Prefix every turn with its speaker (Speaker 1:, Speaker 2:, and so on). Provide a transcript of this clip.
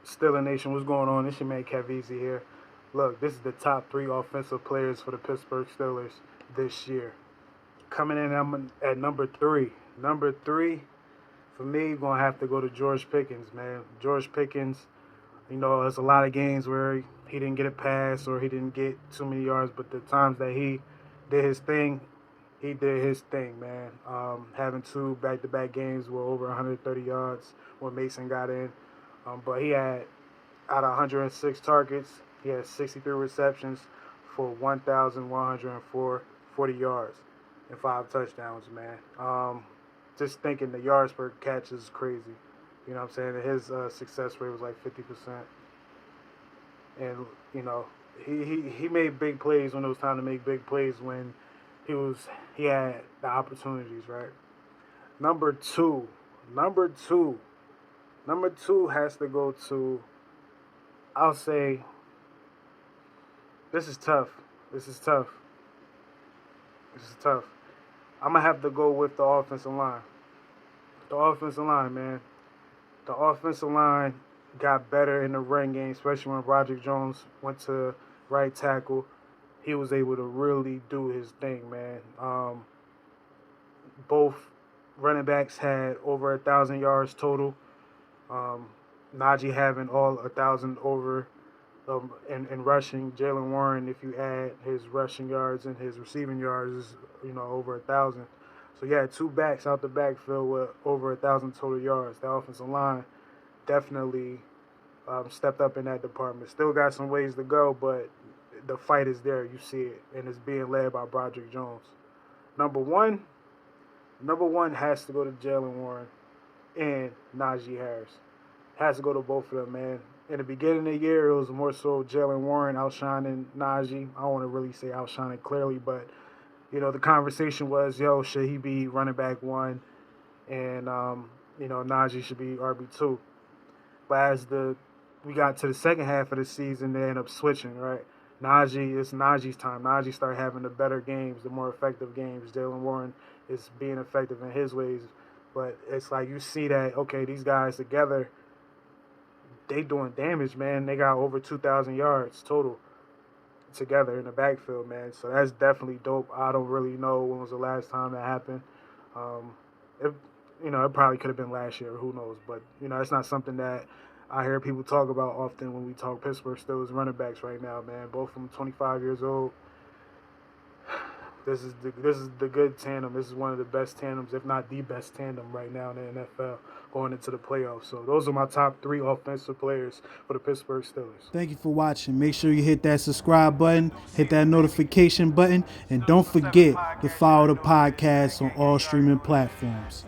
Speaker 1: Steeler Nation, what's going on? It's your man Kev Easy here. Look, this is the top 3 offensive players for the Pittsburgh Steelers this year. Coming in at number 3. Number 3, for me, going to have to go to George Pickens, man. George Pickens, there's a lot of games where he didn't get a pass or he didn't get too many yards, but the times that he did his thing, he did his thing, man. Having 2 back-to-back games with over 130 yards when Mason got in. But he had, out of 106 targets, he had 63 receptions for 1,140 yards and 5 touchdowns, man. Just thinking the yards per catch is crazy. You know what I'm saying? And his success rate was like 50%. And, he made big plays when it was time to make big plays when he had the opportunities, right? Number two has to go to, I'll say, this is tough. I'm going to have to go with the offensive line. The offensive line, man. The offensive line got better in the run game, especially when Roderick Jones went to right tackle. He was able to really do his thing, man. Both running backs had over 1,000 yards total. Najee having all 1,000 over in rushing. Jalen Warren, if you add his rushing yards and his receiving yards, is over 1,000. So you had 2 backs out the backfield with over 1,000 total yards. The offensive line definitely stepped up in that department. Still got some ways to go, but the fight is there. You see it, and it's being led by Broderick Jones. Number one has to go to Jalen Warren and Najee Harris. Has to go to both of them, man. In the beginning of the year, it was more so Jalen Warren outshining Najee. I don't want to really say outshining clearly, but, the conversation was, should he be running back 1 and, Najee should be RB2. But as we got to the second half of the season, they ended up switching, right? It's Najee's time. Najee started having the better games, the more effective games. Jalen Warren is being effective in his ways. But it's like you see that, okay, these guys together, they doing damage, man. They got over 2,000 yards total together in the backfield, man. So that's definitely dope. I don't really know when was the last time that happened. It probably could have been last year. Who knows? But, it's not something that I hear people talk about often when we talk Pittsburgh Steelers running backs right now, man. Both of them 25 years old. This is the good tandem. This is one of the best tandems, if not the best tandem right now in the NFL going into the playoffs. So those are my top 3 offensive players for the Pittsburgh Steelers.
Speaker 2: Thank you for watching. Make sure you hit that subscribe button, hit that notification button, and don't forget to follow the podcast on all streaming platforms.